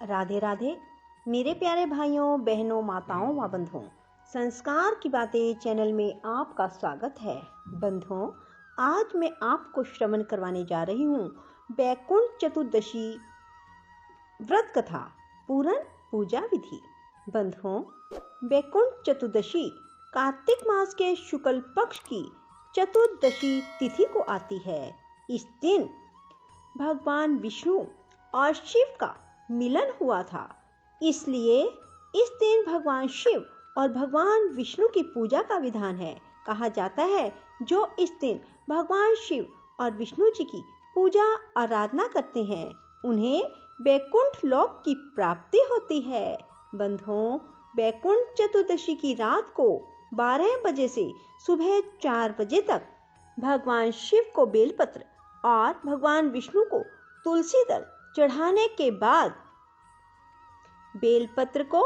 राधे राधे मेरे प्यारे भाइयों बहनों माताओं व बंधुओं, संस्कार की बातें चैनल में आपका स्वागत है। बंधुओं, आज मैं आपको श्रवण करवाने जा रही हूँ वैकुंठ चतुर्दशी व्रत कथा पूर्ण पूजा विधि। बंधुओं, वैकुंठ चतुर्दशी कार्तिक मास के शुक्ल पक्ष की चतुर्दशी तिथि को आती है। इस दिन भगवान विष्णु और शिव का मिलन हुआ था, इसलिए इस दिन भगवान शिव और भगवान विष्णु की पूजा का विधान है। कहा जाता है जो इस दिन भगवान शिव और विष्णु जी की पूजा आराधना करते हैं उन्हें वैकुंठ लोक की प्राप्ति होती है। बंधुओं, वैकुंठ चतुर्दशी की रात को 12 बजे से सुबह 4 बजे तक भगवान शिव को बेलपत्र और भगवान विष्णु को तुलसी दल चढ़ाने के बाद बेलपत्र को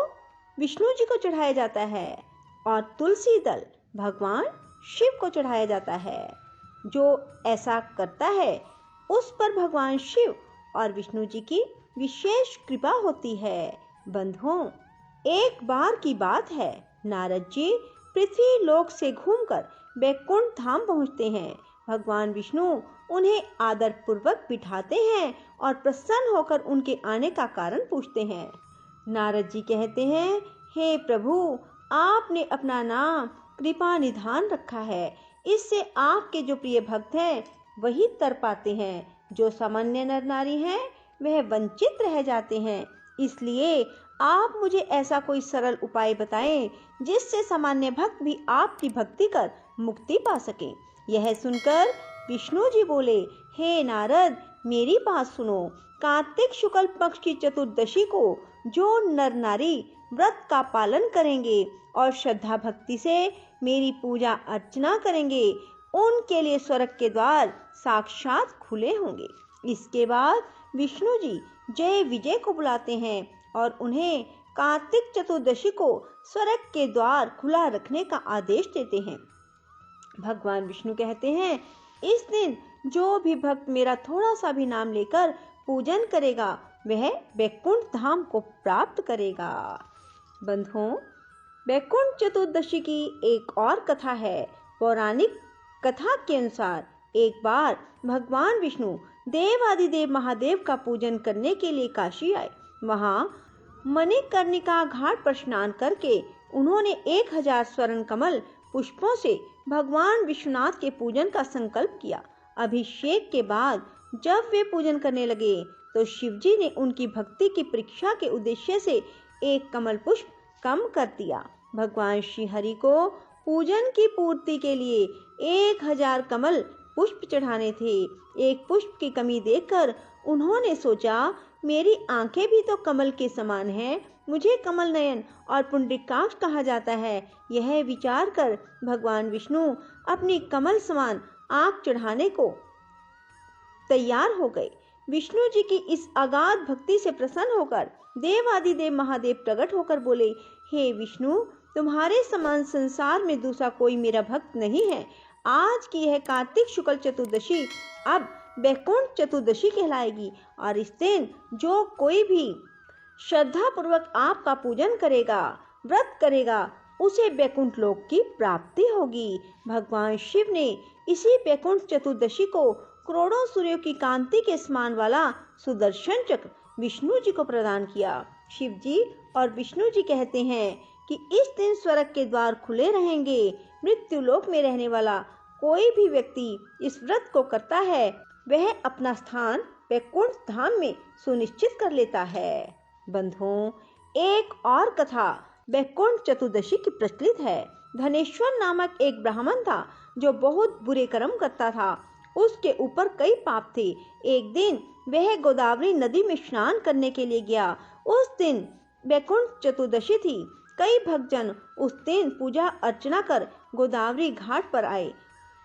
विष्णु जी को चढ़ाया जाता है और तुलसी दल भगवान शिव को चढ़ाया जाता है। जो ऐसा करता है उस पर भगवान शिव और विष्णु जी की विशेष कृपा होती है। बंधुओं, एक बार की बात है, नारद जी पृथ्वी लोक से घूमकर वैकुंठ धाम पहुंचते हैं। भगवान विष्णु उन्हें आदर पूर्वक बिठाते हैं और प्रसन्न होकर उनके आने का कारण पूछते हैं। नारद जी कहते हैं, हे प्रभु, आपने अपना नाम कृपा निधान रखा है, इससे आपके जो प्रिय भक्त हैं वही तर पाते हैं, जो सामान्य नर नारी हैं वह वंचित रह जाते हैं। इसलिए आप मुझे ऐसा कोई सरल उपाय बताएं जिससे सामान्य भक्त भी आपकी भक्ति कर मुक्ति पा सके। यह सुनकर विष्णु जी बोले, हे नारद, मेरी बात सुनो। कार्तिक शुक्ल पक्ष की चतुर्दशी को जो नर नारी व्रत का पालन करेंगे और श्रद्धा भक्ति से मेरी पूजा अर्चना करेंगे उनके लिए स्वर्ग के द्वार साक्षात खुले होंगे। इसके बाद विष्णु जी जय विजय को बुलाते हैं और उन्हें कार्तिक चतुर्दशी को स्वर्ग के द्वार खुला रखने का आदेश देते हैं। भगवान विष्णु कहते हैं, इस दिन जो भी भक्त मेरा थोड़ा सा भी नाम लेकर पूजन करेगा वह वैकुंठ धाम को प्राप्त करेगा। बंधुओं, वैकुंठ चतुर्दशी की एक और कथा है। पौराणिक कथा के अनुसार एक बार भगवान विष्णु देवादिदेव महादेव का पूजन करने के लिए काशी आए। वहां मणिकर्णिका घाट पर स्नान करके उन्होंने 1000 स्वर्ण कमल पुष्पों से भगवान विश्वनाथ के पूजन का संकल्प किया। अभिषेक के बाद जब वे पूजन करने लगे तो शिवजी ने उनकी भक्ति की परीक्षा के उद्देश्य से एक कमल पुष्प कम कर दिया। भगवान श्री हरि को पूजन की पूर्ति के लिए 1000 कमल पुष्प चढ़ाने थे। एक पुष्प की कमी देखकर उन्होंने सोचा, मेरी आंखें भी तो कमल के समान हैं, मुझे कमल नयन और पुंडरीकाक्ष कहा जाता है। यह विचार कर भगवान विष्णु अपनी कमल समान आंख चढ़ाने को तैयार हो गए। विष्णु जी की इस अगाध भक्ति से प्रसन्न होकर देवादिदेव महादेव प्रकट होकर बोले, हे विष्णु, तुम्हारे समान संसार में दूसरा कोई मेरा भक्त नहीं है। आज की यह कार्तिक शुक्ल चतुर्दशी अब वैकुंठ चतुर्दशी कहलाएगी और इस दिन जो कोई भी श्रद्धा पूर्वक आपका पूजन करेगा, व्रत करेगा, उसे वैकुंठ लोक की प्राप्ति होगी। भगवान शिव ने इसी वैकुंठ चतुर्दशी को करोड़ों सूर्यों की कांति के समान वाला सुदर्शन चक्र विष्णु जी को प्रदान किया। शिव जी और विष्णु जी कहते हैं कि इस दिन स्वर्ग के द्वार खुले रहेंगे। मृत्यु लोक में रहने वाला कोई भी व्यक्ति इस व्रत को करता है वह अपना स्थान वैकुंठ धाम में सुनिश्चित कर लेता है। बंधुओं, एक और कथा वैकुंठ चतुर्दशी की प्रचलित है। धनेश्वर नामक एक ब्राह्मण था जो बहुत बुरे कर्म करता था। उसके ऊपर कई पाप थे। एक दिन वह गोदावरी नदी में स्नान करने के लिए गया। उस दिन वैकुंठ चतुर्दशी थी। कई भक्तजन उस दिन पूजा अर्चना कर गोदावरी घाट पर आए।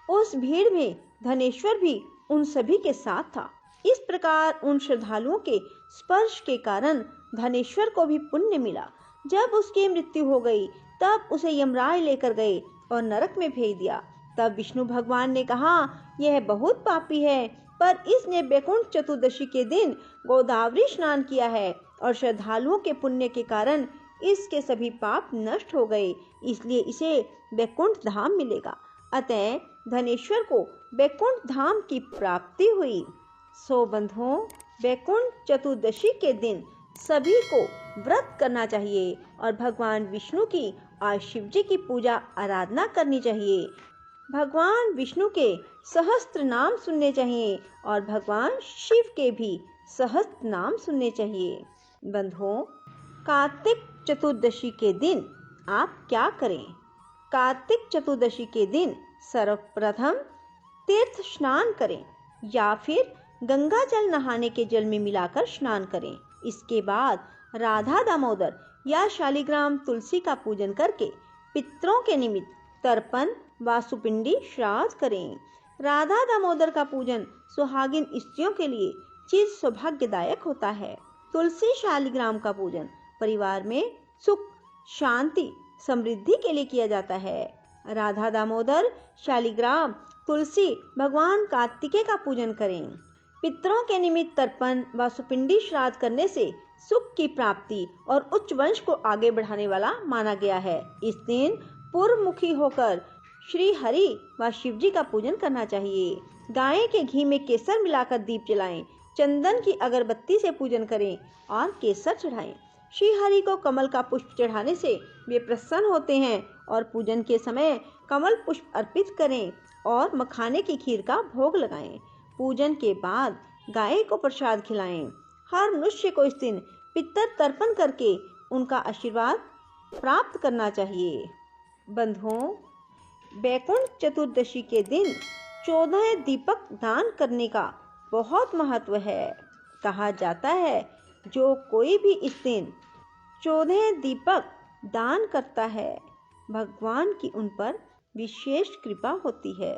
उस भीड़ में धनेश्वर भी उन सभी के साथ था। इस प्रकार उन श्रद्धालुओं के स्पर्श के कारण धनेश्वर को भी पुण्य मिला। जब उसकी मृत्यु हो गई तब उसे यमराज लेकर गए और नरक में भेज दिया। तब विष्णु भगवान ने कहा, यह बहुत पापी है, पर इसने वैकुंठ चतुर्दशी के दिन गोदावरी स्नान किया है, और श्रद्धालुओं के पुण्य के कारण इसके सभी पाप नष्ट हो गए, इसलिए इसे वैकुंठ धाम मिलेगा। अतः धनेश्वर को वैकुंठ धाम की प्राप्ति हुई। सो बंधुओं, वैकुंठ चतुर्दशी के दिन सभी को व्रत करना चाहिए और भगवान विष्णु की और शिव जी की पूजा आराधना करनी चाहिए। भगवान विष्णु के सहस्त्र नाम सुनने चाहिए और भगवान शिव के भी सहस्त्र नाम सुनने चाहिए। बंधुओं, कार्तिक चतुर्दशी के दिन आप क्या करें? कार्तिक चतुर्दशी के दिन सर्वप्रथम तीर्थ स्नान करें या फिर गंगा जल नहाने के जल में मिलाकर स्नान करें। इसके बाद राधा दामोदर या शालिग्राम तुलसी का पूजन करके पितरों के निमित्त तर्पण वासुपिंडी श्राद्ध करें। राधा दामोदर का पूजन सुहागिन स्त्रियों के लिए चिर सौभाग्यदायक होता है। तुलसी शालिग्राम का पूजन परिवार में सुख शांति समृद्धि के लिए किया जाता है। राधा दामोदर शालिग्राम तुलसी भगवान कार्तिकेय का पूजन करें। पितरों के निमित्त तर्पण वासुपिंडी श्राद्ध करने से सुख की प्राप्ति और उच्च वंश को आगे बढ़ाने वाला माना गया है। इस दिन पूर्वमुखी होकर श्री हरि व शिव जी का पूजन करना चाहिए। गाय के घी में केसर मिलाकर दीप जलाएं, चंदन की अगरबत्ती से पूजन करें और केसर चढ़ाएं। श्री हरि को कमल का पुष्प चढ़ाने से वे प्रसन्न होते हैं और पूजन के समय कमल पुष्प अर्पित करें और मखाने की खीर का भोग लगाएं। पूजन के बाद गाय को प्रसाद खिलाएं। हर मनुष्य को इस दिन पितर तर्पण करके उनका आशीर्वाद प्राप्त करना चाहिए। बंधुओं, वैकुंठ चतुर्दशी के दिन 14 दीपक दान करने का बहुत महत्व है। कहा जाता है जो कोई भी इस दिन 14 दीपक दान करता है, भगवान की उन पर विशेष कृपा होती है।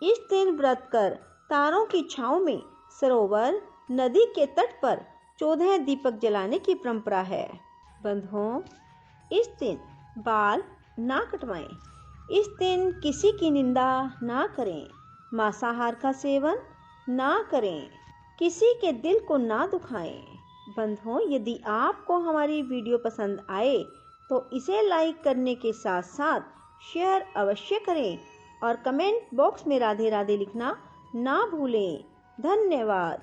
इस दिन व्रत कर तारों की छांव में सरोवर नदी के तट पर 14 दीपक जलाने की परंपरा है। बंधुओं, इस दिन बाल ना कटवाएं। इस दिन किसी की निंदा ना करें, मांसाहार का सेवन ना करें, किसी के दिल को ना दुखाएं। बंधुओं, यदि आपको हमारी वीडियो पसंद आए तो इसे लाइक करने के साथ साथ शेयर अवश्य करें और कमेंट बॉक्स में राधे राधे लिखना ना भूलें। धन्यवाद।